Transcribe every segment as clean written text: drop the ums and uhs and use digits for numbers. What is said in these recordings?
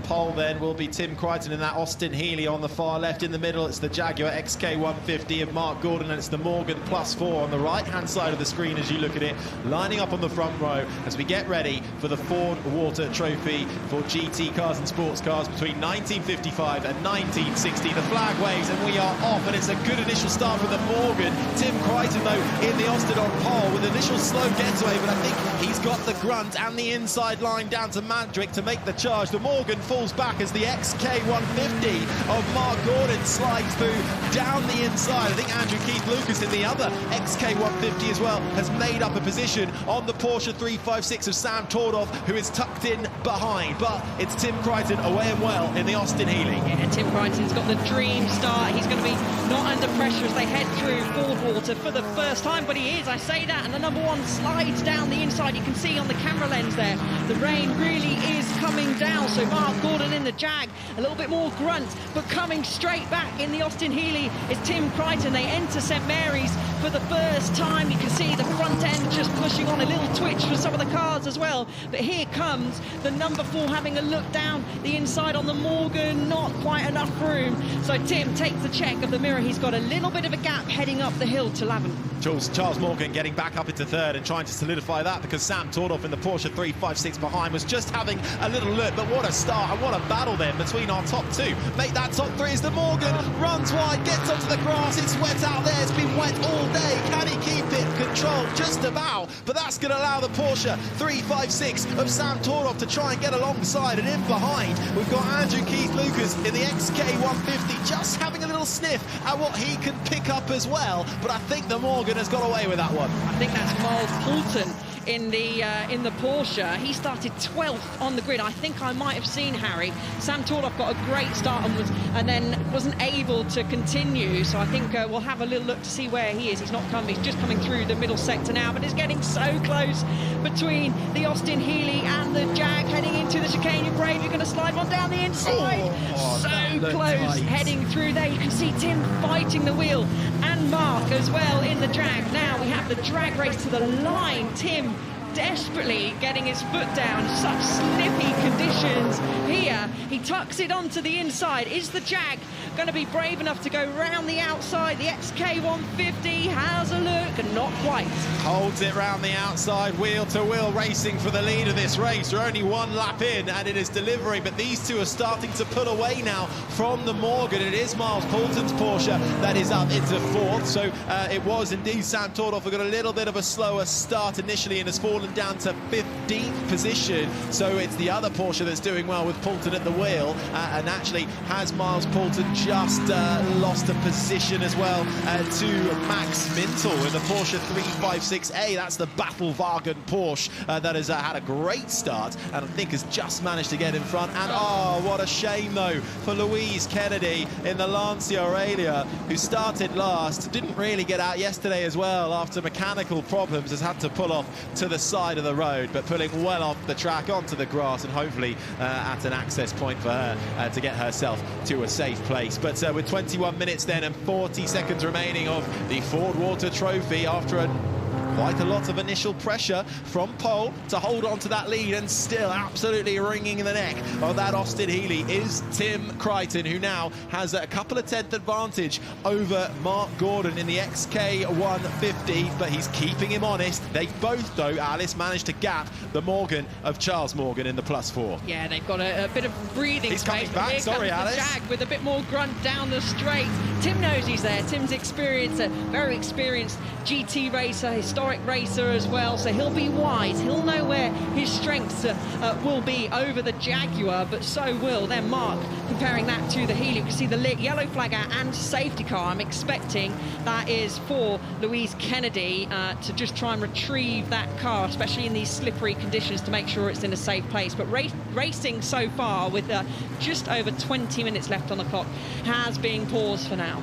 on pole then will be Tim Crichton in that Austin Healey on the far left. In the middle, it's the Jaguar XK150 of Mark Gordon, and it's the Morgan +4 on the right-hand side of the screen as you look at it, lining up on the front row as we get ready for the Fordwater Trophy for GT cars and sports cars between 1955 and 1960. The flag waves and we are off, and it's a good initial start for the Morgan. Tim Crichton, though, in the Austin on pole with initial slow getaway, but I think he's got the grunt and the inside line down to Mandrick to make the charge. The Morgan falls back as the XK150 of Mark Gordon slides through down the inside. I think Andrew Keith Lucas in the other XK150 as well has made up a position on the Porsche 356 of Sam Tordoff, who is tucked in behind. But it's Tim Crichton away and well in the Austin Healey. Yeah, Tim Crichton's got the dream start. He's going to be not under pressure as they head through Fordwater for the first time, but he is, I say that, and the number one slides down the inside. You can see on the camera lens there, the rain really is coming down. So Mark Gordon in the Jag, a little bit more grunt, but coming straight back in the Austin Healey is Tim Crichton. They enter St Mary's for the first time. You can see the front end just pushing on, a little twitch for some of the cars as well. But here comes the number 4 having a look down the inside on the Morgan, not quite enough room. So Tim takes the check of the mirror. He's got a little bit of a gap heading up the hill to Lavin. Charles Morgan getting back up into third and trying to solidify that, because Sam Tordoff in the Porsche 356 behind was just having a little look. But what a start and what a battle then between our top two. Make that top 3 as the Morgan runs wide, gets onto the grass. It's wet out there, it's been wet all day. Can he keep it controlled? Just about, but that's going to allow the Porsche 356 of Sam Tordoff to try and get alongside. And in behind we've got Andrew Keith Lucas in the XK150 just having a little sniff at what he can pick up as well. But I think the Morgan has got away with that one. I think that's Miles Poulton in the Porsche. He started 12th on the grid. I think I might have seen Harry. Sam Tordoff got a great start and then wasn't able to continue. So I think we'll have a little look to see where he is. He's not coming. He's just coming through the middle sector now, but it's getting so close between the Austin Healey and the Jag heading into the chicane. You're brave. You're going to slide one down the inside. So close tight. Heading through there. You can see Tim fighting the wheel and Mark as well in the drag. Now we have the drag race to the line. Tim desperately getting his foot down. Such slippy conditions here. He tucks it onto the inside. Is the Jag going to be brave enough to go round the outside? The XK150 has a look, and not quite. Holds it round the outside, wheel to wheel racing for the lead of this race. We're only one lap in and it is delivery, but these two are starting to pull away now from the Morgan. It is Miles Poulton's Porsche that is up into 4th, so it was indeed Sam Tordoff who got a little bit of a slower start initially and has fallen down to 15th position. So it's the other Porsche that's doing well with Poulton at the wheel, and actually has Miles Poulton just lost a position as well to Max Mintel in the Porsche 356A. That's the Battlewagen Porsche that has had a great start and I think has just managed to get in front. And oh, what a shame though for Louise Kennedy in the Lancia Aurelia, who started last, didn't really get out yesterday as well after mechanical problems, has had to pull off to the side of the road, but pulling well off the track onto the grass, and hopefully at an access point for her to get herself to a safe place. But with 21 minutes then and 40 seconds remaining of the Fordwater Trophy, after quite a lot of initial pressure from pole to hold on to that lead, and still absolutely wringing in the neck of that Austin Healey is Tim Crichton, who now has a couple of tenth advantage over Mark Gordon in the XK150, but he's keeping him honest. They both, though, Alice, managed to gap the Morgan of Charles Morgan in the +4. Yeah, they've got a bit of breathing space. He's coming back, sorry, Alice. Jag with a bit more grunt down the straight. Tim knows he's there. Tim's experienced, a very experienced GT racer, historic racer as well, so he'll be wise. He'll know where his strengths will be over the Jaguar, but so will then Mark, comparing that to the Healey. You can see the lit yellow flag out and safety car. I'm expecting that is for Louise Kennedy to just try and retrieve that car, especially in these slippery conditions, to make sure it's in a safe place. But racing so far with just over 20 minutes left on the clock has been paused for now.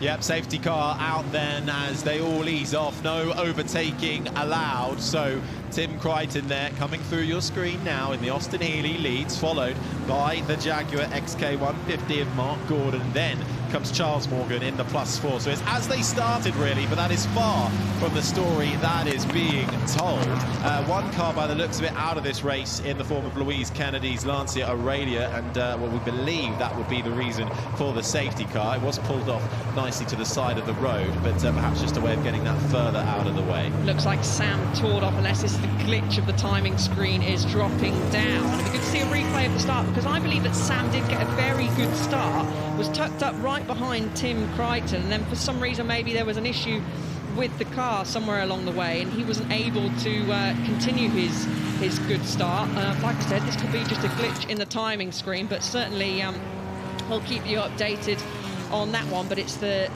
Yep, safety car out then as they all ease off. No overtaking allowed. So Tim Crichton there coming through your screen now in the Austin Healey leads, followed by the Jaguar XK150 of Mark Gordon. Then comes Charles Morgan in the +4. So it's as they started, really, but that is far from the story that is being told. One car, by the looks of it, out of this race in the form of Louise Kennedy's Lancia Aurelia, and well, we believe that would be the reason for the safety car. It was pulled off nicely to the side of the road, but perhaps just a way of getting that further out of the way. Looks like Sam Tordoff, unless this is the glitch of the timing screen, is dropping down. And we could see a replay of the start, because I believe that Sam did get a very good start, was tucked up right behind Tim Crichton, and then for some reason maybe there was an issue with the car somewhere along the way, and he wasn't able to continue his good start. Like I said, this could be just a glitch in the timing screen, but certainly we'll keep you updated on that one. But it's the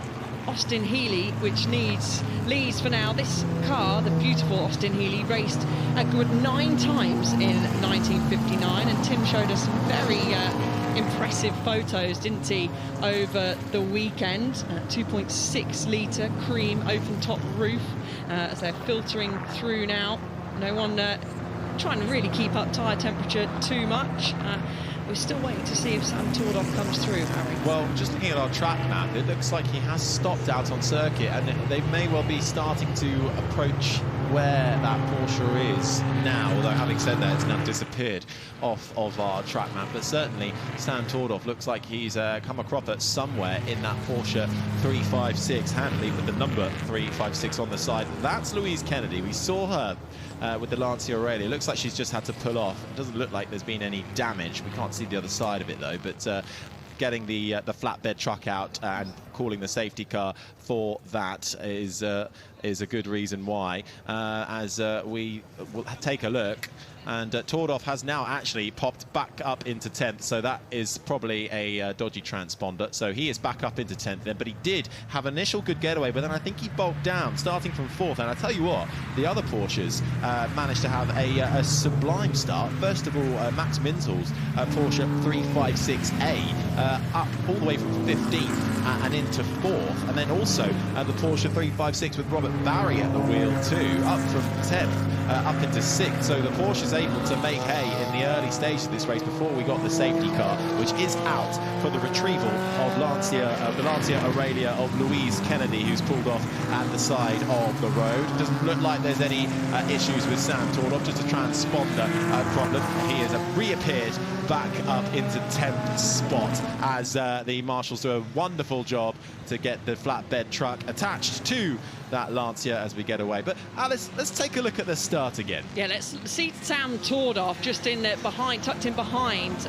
Austin Healey which leads for now. This car, the beautiful Austin Healey, raced at Goodwood 9 times in 1959, and Tim showed us some very impressive photos, didn't he, over the weekend. 2.6 litre cream open top roof as they're filtering through now. No one trying to really keep up tyre temperature too much. We're still waiting to see if Sam Tordoff comes through, Harry. Well, just looking at our track map, it looks like he has stopped out on circuit, and they may well be starting to approach where that Porsche is now, although having said that, it's now disappeared off of our track map. But certainly Sam Tordoff looks like he's come a cropper somewhere in that Porsche 356, handily with the number 356 on the side. That's Louise Kennedy. We saw her with the Lancia Aurelia. It looks like she's just had to pull off. It doesn't look like there's been any damage. We can't see the other side of it though, but getting the flatbed truck out and calling the safety car for that is a good reason why. As we will take a look, and Tordoff has now actually popped back up into 10th, so that is probably a dodgy transponder. So he is back up into 10th then, but he did have an initial good getaway, but then I think he bulked down, starting from 4th. And I tell you what, the other Porsches managed to have a sublime start. First of all, Max Minzel's Porsche 356A up all the way from 15th and into 4th, and then also the Porsche 356 with Robert Barry at the wheel too, up from 10th up into 6th. So the Porsche's able to make hay in the early stages of this race before we got the safety car, which is out for the retrieval of the Lancia Aurelia of Louise Kennedy, who's pulled off at the side of the road. Doesn't look like there's any issues with Sam Tordoff, just a transponder problem. He has reappeared back up into 10th spot as the marshals do a wonderful job to get the flatbed truck attached to that Lancia as we get away. But Alice, let's take a look at the start again. Yeah, let's see Sam Tordoff just in there behind, tucked in behind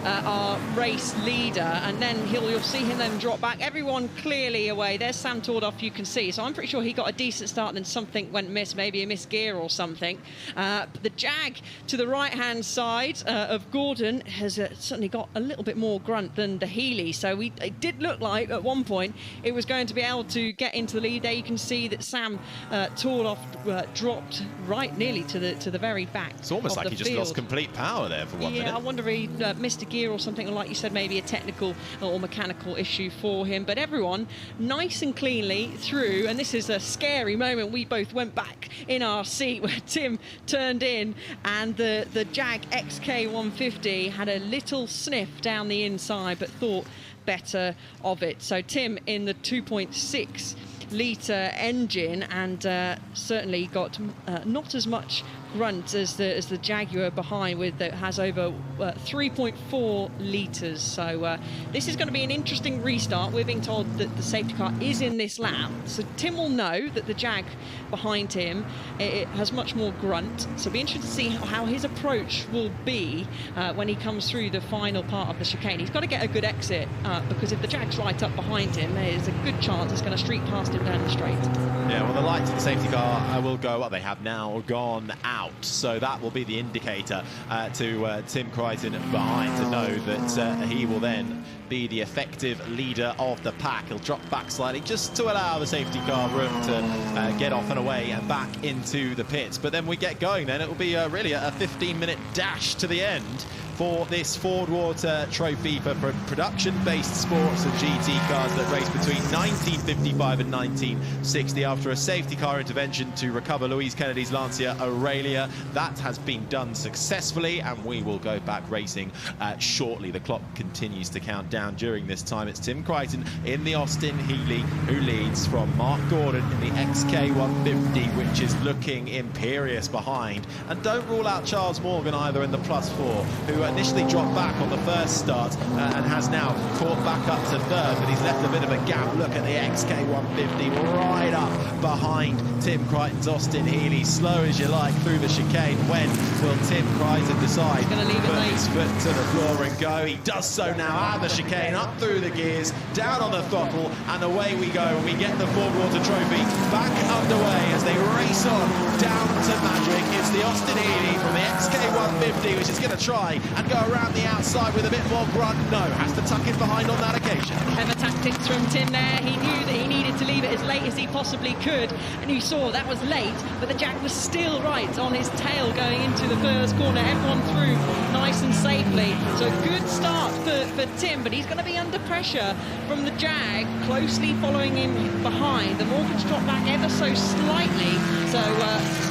our race leader, and then you'll see him then drop back. Everyone clearly away. There's Sam Tordoff, you can see. So I'm pretty sure he got a decent start, and then something went miss, maybe a missed gear or something. The Jag to the right-hand side of Gordon has certainly got a little bit more grunt than the Healey. So it did look like at one point it was going to be able to get into the lead. There you can see that Sam Tordoff dropped right nearly to the very back. It's almost like he just lost complete power there for 1 minute. Yeah, I wonder if he missed a gear or something, or like you said, maybe a technical or mechanical issue for him. But everyone nice and cleanly through, and this is a scary moment. We both went back in our seat where Tim turned in, and the Jag XK150 had a little sniff down the inside, but thought better of it. So Tim in the 2.6 litre engine, and certainly got not as much grunt as the Jaguar behind, that has over 3.4 litres. So this is going to be an interesting restart. We're being told that the safety car is in this lap, so Tim will know that the Jag behind him, it has much more grunt. So it'll be interesting to see how his approach will be when he comes through the final part of the chicane. He's got to get a good exit, because if the Jag's right up behind him, there's a good chance it's going to streak past him down the straight. Yeah, well, the lights of the safety car will go up. They have now gone out, so that will be the indicator to Tim Crichton behind to know that he will then be the effective leader of the pack. He'll drop back slightly just to allow the safety car room to get off and away and back into the pits. But then we get going then. It will be really a 15-minute dash to the end for this Fordwater Trophy for production-based sports and GT cars that raced between 1955 and 1960 after a safety car intervention to recover Louise Kennedy's Lancia Aurelia. That has been done successfully, and we will go back racing shortly. The clock continues to count down during this time. It's Tim Crichton in the Austin Healey who leads from Mark Gordon in the XK150, which is looking imperious behind. And don't rule out Charles Morgan either in the +4, who initially dropped back on the first start and has now caught back up to third, but he's left a bit of a gap. Look at the XK150 right up behind Tim Crichton's Austin Healey, slow as you like through the chicane. When will Tim Crichton decide to put his foot to the floor and go? He does so now, out of the chicane, up through the gears, down on the throttle, and away we go. And we get the Fordwater Trophy back underway as they race on down to Magic. It's the Austin Healey from the XK150, which is going to try and go around the outside with a bit more grunt. No, has to tuck it behind on that occasion. Clever tactics from Tim there. He knew that he needed to leave it as late as he possibly could, and you saw that was late, but the Jag was still right on his tail going into the first corner. Everyone through nice and safely. So a good start for Tim, but he's going to be under pressure from the Jag, closely following him behind. The Morgan's dropped back ever so slightly, so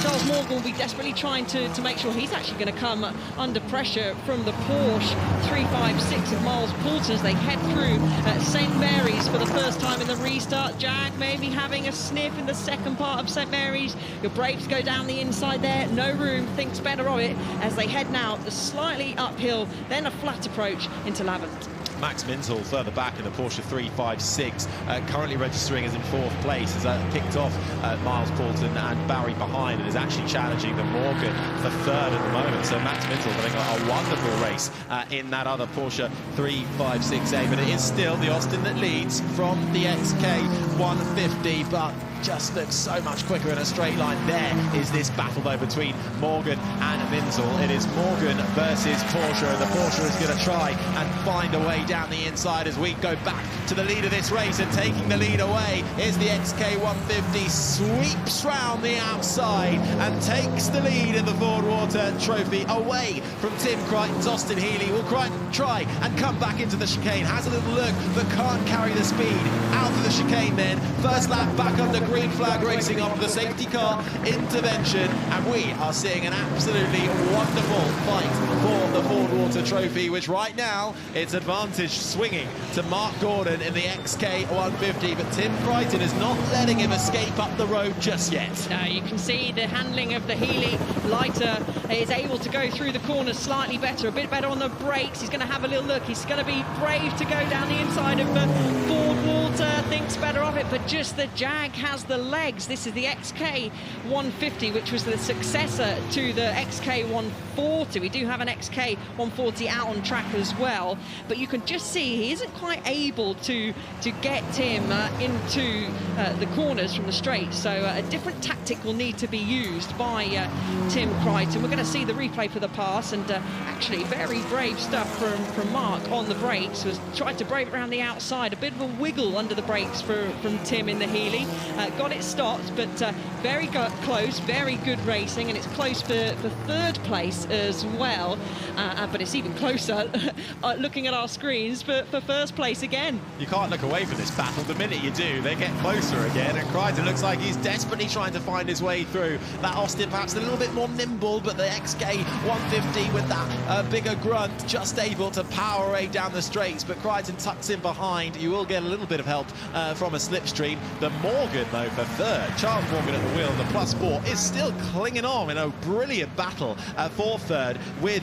Charles Morgan will be desperately trying to make sure he's actually going to come under pressure from the Porsche 356 of Miles Poulton as they head through St Mary's for the first time in the restart. Jag maybe having a sniff in the second part of St Mary's. Your brakes go down the inside there, no room, thinks better of it as they head now slightly uphill, then a flat approach into Lavant. Max Minzel further back in the Porsche 356, currently registering as in 4th place, has kicked off Miles Poulton and Barry behind, and is actually challenging the Morgan for 3rd at the moment. So Max Minzel having a wonderful race in that other Porsche 356A, but it is still the Austin that leads from the XK150, but just looks so much quicker in a straight line. There is this battle though between Morgan and Minzel. It is Morgan versus Porsche, and the Porsche is going to try and find a way down the inside as we go back to the lead of this race, and taking the lead away is the XK150. Sweeps round the outside and takes the lead in the Fordwater Trophy away from Tim Crichton's Austin Healey. Will Crichton try and come back into the chicane? Has a little look, but can't carry the speed out of the chicane then. First lap back under green flag racing after the safety car intervention, and we are seeing an absolutely wonderful fight for the Fordwater Trophy, which right now it's advantage swinging to Mark Gordon in the XK150, but Tim Crichton is not letting him escape up the road just yet. You can see the handling of the Healey. Lighter is able to go through the corners slightly better, a bit better on the brakes. He's going to have a little look. He's going to be brave to go down the inside of Fordwater, thinks better of it, but just the Jag has the legs. This is the XK150, which was the successor to the XK140. We do have an XK140 out on track as well, but you can just see he isn't quite able to get him into the corners from the straight. So a different tactic will need to be used by Tim Crichton. We're going to see the replay for the pass, and actually very brave stuff from Mark on the brakes. Was tried to brave it around the outside, a bit of a wiggle under the brakes from Tim in the Healey. Got it stopped, but very close, very good racing, and it's close for 3rd place as well, but it's even closer looking at our screens for 1st place again. You can't look away from this battle. The minute you do, they get closer again, and Crichton looks like he's desperately trying to find his way through. That Austin perhaps a little bit more nimble, but the XK150 with that bigger grunt just able to power away down the straights, but Crichton tucks in behind. You will get a little bit of help from a slipstream. The Morgan though for 3rd, Charles Morgan at the wheel, the +4 is still clinging on in a brilliant battle for 3rd with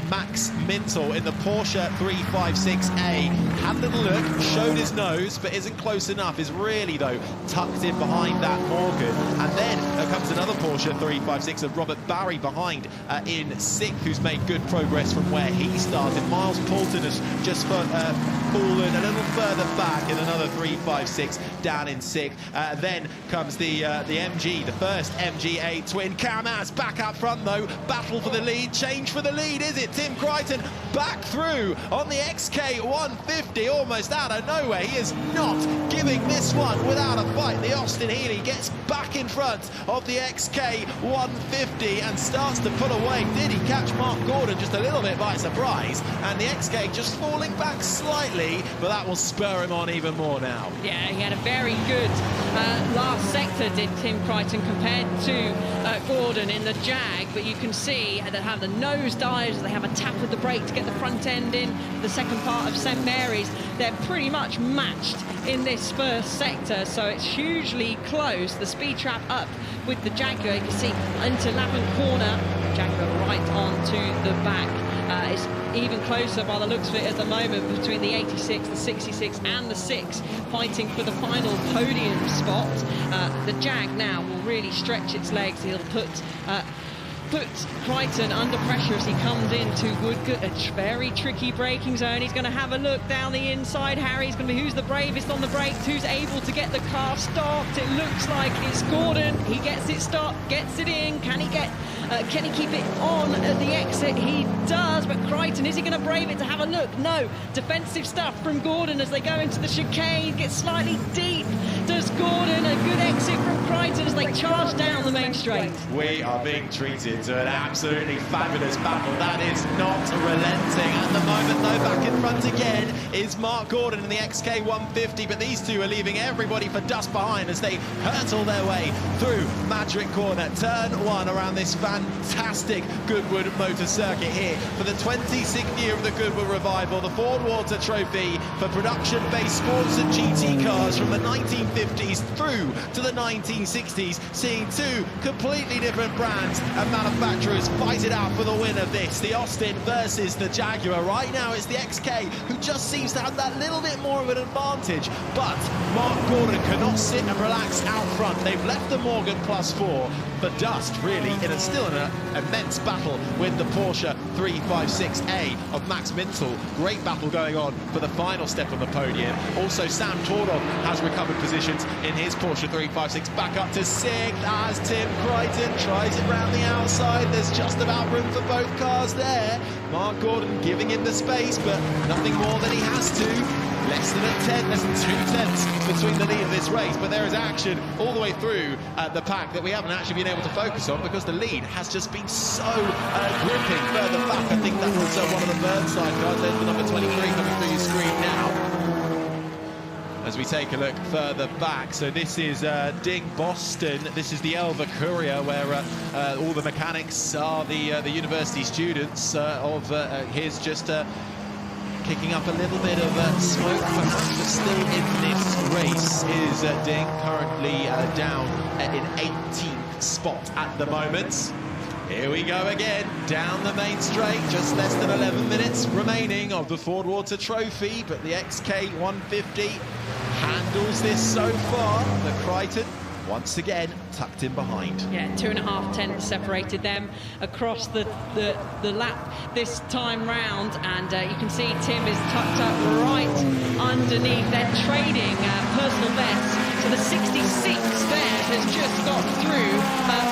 Max Minzel in the Porsche 356A. Had a little look, showed his nose, but isn't close enough. Is really, though, tucked in behind that Morgan. And then comes another Porsche 356 of Robert Barry behind in 6th, who's made good progress from where he started. Miles Poulton has just fallen a little further back in another 356 down in 6th. Then comes the MG, the first MGA twin. Kamaz back up front, though. Battle for the lead. Change for the lead, is it? Tim Crichton back through on the XK 150, almost out of nowhere. He is not giving this one without a fight. The Austin Healey gets back in front of the XK 150 and starts to pull away. Did he catch Mark Gordon just a little bit by surprise? And the XK just falling back slightly, but that will spur him on even more now. Yeah, he had a very good last sector, did Tim Crichton, compared to Gordon in the Jag, but you can see they have the nose dives, they have a tap of the brake to get the front end in the second part of St Mary's. They're pretty much matched in this first sector, so it's hugely close. The speed trap up with the Jaguar, you can see into Lavant corner, Jaguar right onto the back. It's even closer by the looks of it at the moment between the 86, the 66 and the 6 fighting for the final podium spot. The Jag now will really stretch its legs. He'll put Crichton under pressure as he comes into Woodcote, a very tricky braking zone. He's going to have a look down the inside. Harry's going to be who's the bravest on the brakes, who's able to get the car stopped. It looks like it's Gordon. He gets it stopped, gets it in. Can he keep it on at the exit? He does, but Crichton, is he going to brave it to have a look? No. Defensive stuff from Gordon as they go into the chicane, gets slightly deep. Does Gordon, a good exit from Crichton as they charge down the main straight. We are being treated to an absolutely fabulous battle. That is not relenting. At the moment, though, back in front again is Mark Gordon in the XK 150, but these two are leaving everybody for dust behind as they hurtle their way through Madrick Corner. Turn 1 around this fantastic Goodwood motor circuit here for the 26th year of the Goodwood Revival, the Fordwater Trophy for production-based sports and GT cars from the 1950s through to the 1960s, seeing two completely different brands and manufacturers fight it out for the win of this. The Austin versus the Jaguar. Right now it's the XK who just seems to have that little bit more of an advantage, but Mark Gordon cannot sit and relax out front. They've left the Morgan +4 for dust, really, still in an immense battle with the Porsche 356A of Max Mintel. Great battle going on for the final step of the podium. Also, Sam Tordov has recovered positions in his Porsche 356, back up to 6th as Tim Crichton tries it round the outside. There's just about room for both cars there. Mark Gordon giving him the space, but nothing more than he has to. Less than a 10, less than 2 tenths between the lead of this race, but there is action all the way through the pack that we haven't actually been able to focus on because the lead has just been so gripping further back. I think that was one of the Burnside cars. There's the number 23 coming through your screen now. As we take a look further back, so this is Ding Boston. This is the Elva Courier, where all the mechanics are the university students of his. Just kicking up a little bit of smoke perhaps, but still in this race is Ding, currently down in 18th spot at the moment. Here we go again, down the main straight, just less than 11 minutes remaining of the Fordwater Trophy, but the XK 150 handles this so far. The Crichton once again tucked in behind. Yeah, 2.5 tenths separated them across the lap this time round, and you can see Tim is tucked up right underneath. They're trading personal bests, so the 66 there has just got through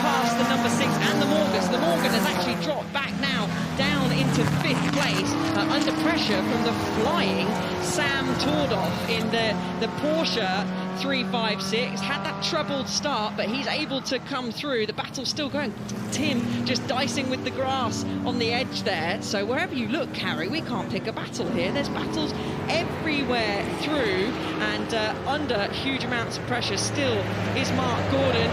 past the number 6 and the Morgan. So the Morgan has actually dropped back now down into 5th place under pressure from the flying Sam Tordov in the Porsche 356. Had that troubled start, but he's able to come through. The battle's still going. Tim just dicing with the grass on the edge there. So wherever you look, Harry, we can't pick a battle here. There's battles everywhere through, and under huge amounts of pressure still is Mark Gordon.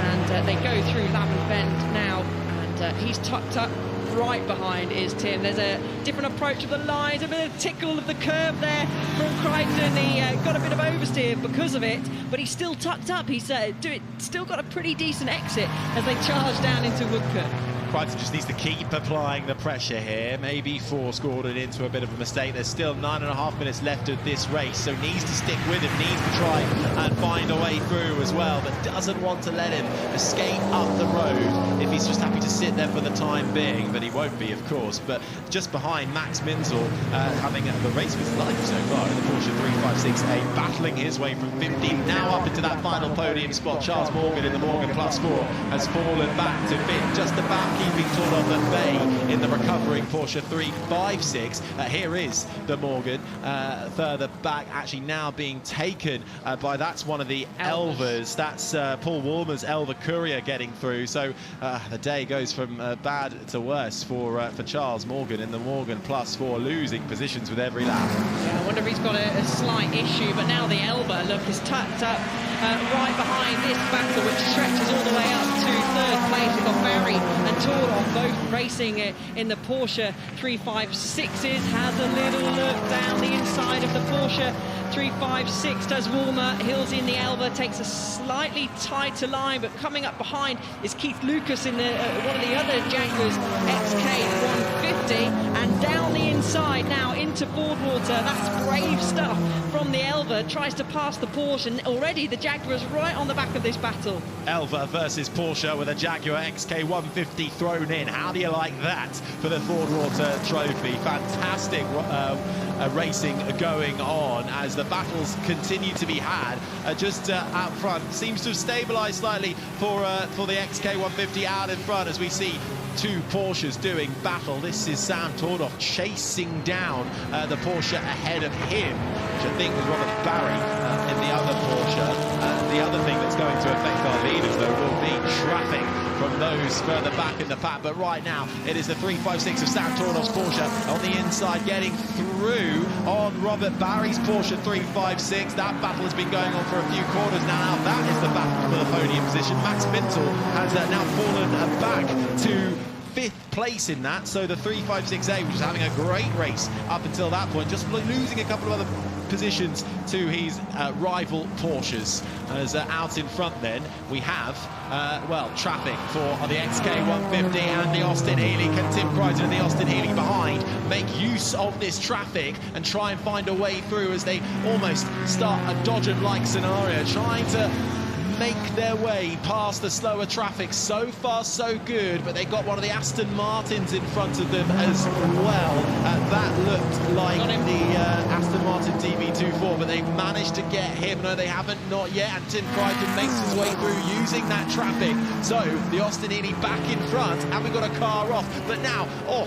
And they go through Lavant Bend now, and he's tucked up. Right behind is Tim. There's a different approach of the lines, a bit of tickle of the curve there from Crichton. He got a bit of oversteer because of it, but he's still tucked up. He's still got a pretty decent exit as they charge down into Woodcote. Crichton just needs to keep applying the pressure here, maybe force Gordon into a bit of a mistake. There's still 9.5 minutes left of this race, so needs to stick with him, needs to try and find a way through as well, but doesn't want to let him escape up the road if he's just happy to sit there for the time being, but he won't be, of course. But just behind Max Minzel, having the race of his life so far in the Porsche 356A, battling his way from 15th, now up into that final podium spot. Charles Morgan in the Morgan +4 has fallen back to 5th, just about keeping Tordov at bay in the recovering Porsche 356. Here is the Morgan further back, actually now being taken by, that's one of the Elvers. That's Paul Walmer's Elver Courier getting through. So the day goes from bad to worse for Charles Morgan in the Morgan +4, losing positions with every lap. Yeah, I wonder if he's got a slight issue, but now the Elver, look, is tucked up right behind this battle, which stretches all the way up to third place. We've got Barry and Tordov both racing in the Porsche 356s. Has a little look down the inside of the Porsche 356, does Walmer. Healeys in the Elva, takes a slightly tighter line, but coming up behind is Keith Lucas in the one of the other Jaguars XK150, and down the inside now into Fordwater. That's brave stuff from the Elva, tries to pass the Porsche, and already the Jaguars right on the back of this battle. Elva versus Porsche with a Jaguar XK150 thrown in. How do you like that for the Fordwater Trophy? Fantastic racing going on as the battles continue to be had just out front. Seems to have stabilised slightly for the XK150 out in front as we see two Porsches doing battle. This is Sam Tordov chasing down the Porsche ahead of him, which I think was Robert Barry in the other Porsche. The other thing that's going to affect our leaders, though, will be traffic from those further back in the pack. But right now, it is the 356 of Sam Tordov's Porsche on the inside, getting through on Robert Barry's Porsche 356. That battle has been going on for a few quarters now. That is the battle for the podium position. Max Mintel has now fallen back to 5th place in that, so the 356A, which is having a great race up until that point, just losing a couple of other positions to his rival Porsches. As out in front then we have well, traffic for the XK150 and the Austin Healey. Can Tim Crichton and the Austin Healey behind make use of this traffic and try and find a way through as they almost start a Dodgem-like scenario, trying to make their way past the slower traffic? So far so good, but they got one of the Aston Martins in front of them as well. That looked like the Aston Martin DB24, but they managed to get him. No, they haven't, not yet, and Tim Crichton makes his way through using that traffic. So the Austin Healey back in front, and we've got a car off, but now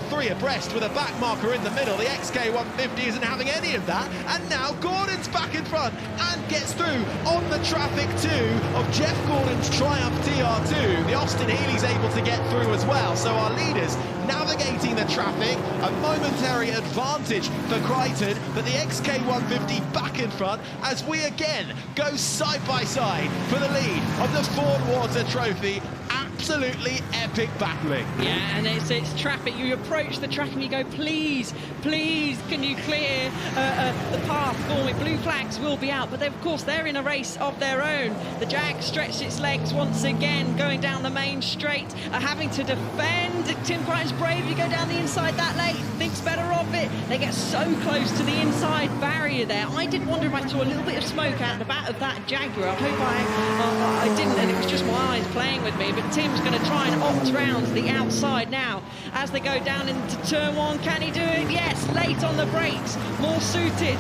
three abreast with a back marker in the middle. The XK150 isn't having any of that, and now Gordon's back in front and gets through on the traffic too of Jeff Gordon's Triumph TR2. The Austin Healey's able to get through as well, so our leaders navigating the traffic. A momentary advantage for Crichton, but the XK150 back in front as we again go side by side for the lead of the Fordwater Trophy. Absolutely epic battling. Yeah, and it's traffic. You approach the track and you go, please, please, can you clear the path for me? Blue flags will be out, but of course they're in a race of their own. The Jag stretched its legs once again, going down the main straight, having to defend. Tim Crichton's brave. You go down the inside that late, thinks better of it. They get so close to the inside barrier there. I did wonder if I saw a little bit of smoke out the back of that Jaguar. I hope I didn't, and it was just my eyes playing with me. But Tim's going to try and opt round the outside now as they go down into turn one. Can he do it? Yes, late on the brakes. More suited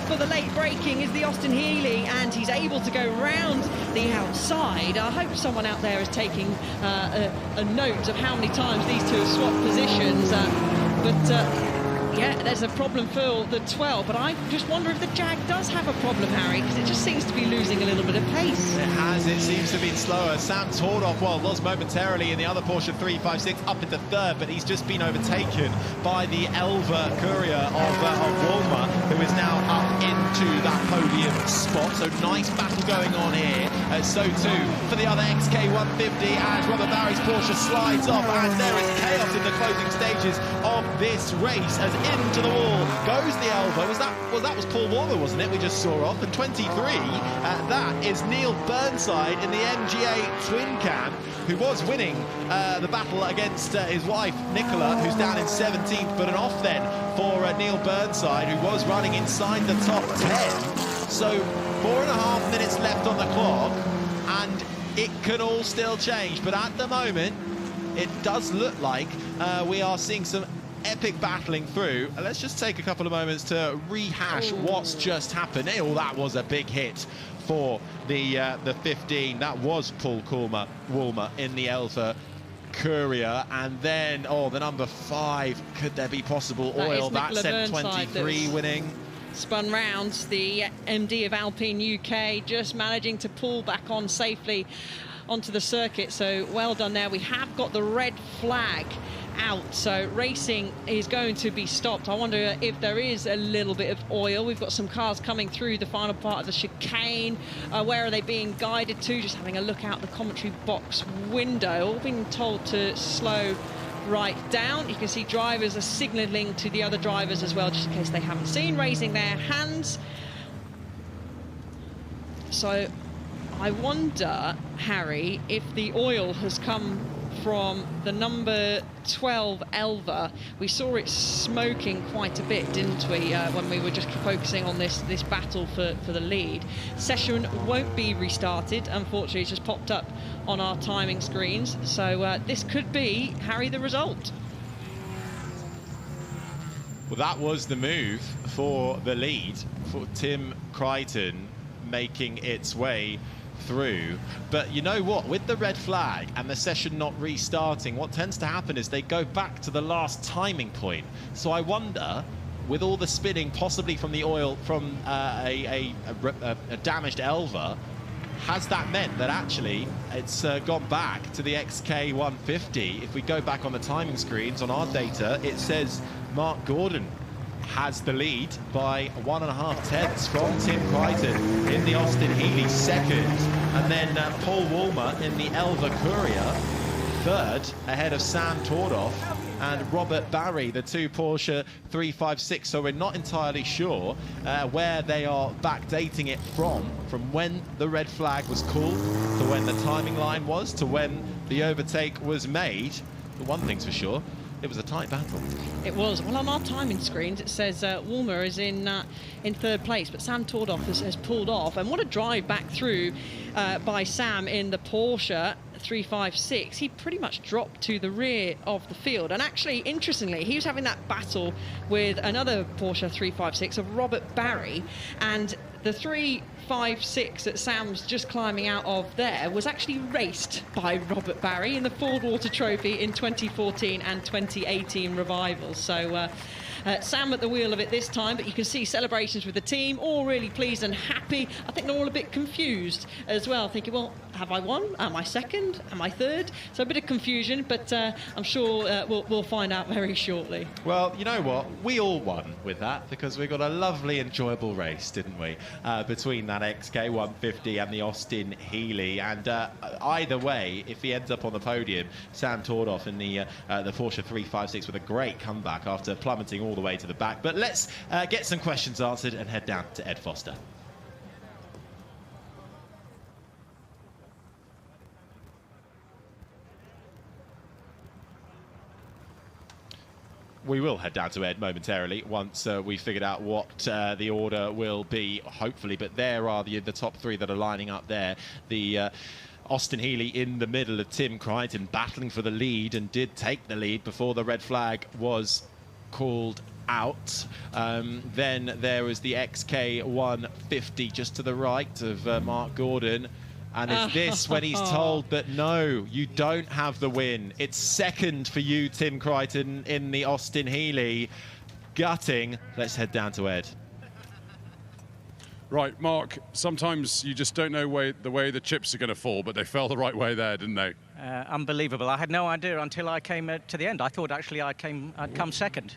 for the late braking is the Austin Healey, and he's able to go round the outside. I hope someone out there is taking a note of how many times these two have swapped positions. Yeah, there's a problem for the 12, but I just wonder if the Jag does have a problem, Harry, because it just seems to be losing a little bit of pace. It has, it seems to have been slower. Sam Tordov, well, was momentarily in the other Porsche 356 up into third, but he's just been overtaken by the Elva Courier of Walmer, who is now up into that podium spot. So nice battle going on here. So too for the other XK150 as Robert Barry's Porsche slides off, and there is chaos in the closing stages of this race as into the wall goes the Elva. That was Paul Walmer, wasn't it? We just saw off. And 23, that is Neil Burnside in the MGA Twin Cam, who was winning the battle against his wife Nicola, who's down in 17th, but an off then for Neil Burnside, who was running inside the top 10. So 4.5 minutes left on the clock, and it can all still change. But at the moment, it does look like we are seeing some epic battling through. Let's just take a couple of moments to rehash what's just happened. Oh, that was a big hit for the 15. That was Paul Walmer in the Elva Courier, and then, oh, the number 5, could there be possible oil? That's M23 winning. Spun round, the MD of Alpine UK just managing to pull back on safely onto the circuit, so well done there. We have got the red flag out, so racing is going to be stopped. I wonder if there is a little bit of oil. We've got some cars coming through the final part of the chicane. Where are they being guided to? Just having a look out the commentary box window, all being told to slow right down. You can see drivers are signalling to the other drivers as well, just in case they haven't seen, raising their hands. So I wonder, Harry, if the oil has come from the number 12 Elva. We saw it smoking quite a bit, didn't we, when we were just focusing on this battle for the lead. Session won't be restarted, unfortunately. It's just popped up on our timing screens, so this could be, Harry, the result. Well, that was the move for the lead, for Tim Crichton making its way through. But you know what, with the red flag and the session not restarting, what tends to happen is they go back to the last timing point. So I wonder, with all the spinning possibly from the oil from a damaged Elva, has that meant that actually it's gone back to the XK150? If we go back on the timing screens on our data, it says Mark Gordon has the lead by 1.5 tenths from Tim Crichton in the Austin Healey second, and then Paul Woolmer in the Elva Courier third, ahead of Sam Tordoff and Robert Barry, the 2 Porsche 356. So we're not entirely sure where they are backdating it from when the red flag was called to when the timing line was to when the overtake was made. But one thing's for sure, it was a tight battle. It was. Well, on our timing screens, it says Woolmer is in third place, but Sam Tordoff has pulled off. And what a drive back through by Sam in the Porsche 356. He pretty much dropped to the rear of the field. And actually, interestingly, he was having that battle with another Porsche 356 of Robert Barry, and the 356 that Sam's just climbing out of there was actually raced by Robert Barry in the Fordwater Trophy in 2014 and 2018 revivals. So Sam at the wheel of it this time, but you can see celebrations with the team, all really pleased and happy. I think they're all a bit confused as well, thinking, well, have I won? Am I second? Am I third? So a bit of confusion, but I'm sure we'll find out very shortly. Well, you know what? We all won with that, because we got a lovely, enjoyable race, didn't we? Between that XK150 and the Austin Healey. And either way, if he ends up on the podium, Sam Tordoff in the Porsche 356 with a great comeback after plummeting all the way to the back. But let's get some questions answered and head down to Ed Foster. We will head down to Ed momentarily once we figured out what the order will be, hopefully. But there are the top 3 that are lining up there. The Austin Healey in the middle of Tim Crichton battling for the lead, and did take the lead before the red flag was called out. Then there was the XK150 just to the right of Mark Gordon. And it's this when he's told that, no, you don't have the win. It's second for you, Tim Crichton, in the Austin Healey. Gutting. Let's head down to Ed. Right, Mark, sometimes you just don't know the way the chips are going to fall, but they fell the right way there, didn't they? Unbelievable. I had no idea until I came to the end. I thought actually I'd come second.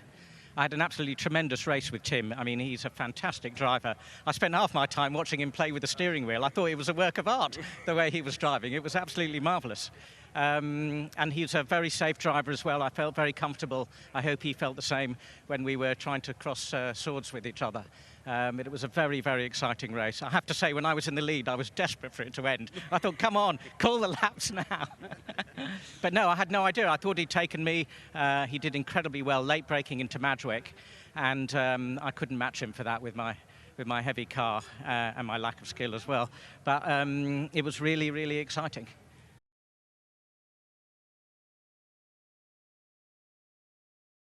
I had an absolutely tremendous race with Tim. I mean, he's a fantastic driver. I spent half my time watching him play with the steering wheel. I thought it was a work of art, the way he was driving. It was absolutely marvellous. And he's a very safe driver as well. I felt very comfortable. I hope he felt the same when we were trying to cross swords with each other. It was a very, very exciting race. I have to say, when I was in the lead, I was desperate for it to end. I thought, come on, call the laps now. But no, I had no idea. I thought he'd taken me. He did incredibly well, late braking into Madgwick, and I couldn't match him for that with my heavy car and my lack of skill as well. But it was really, really exciting.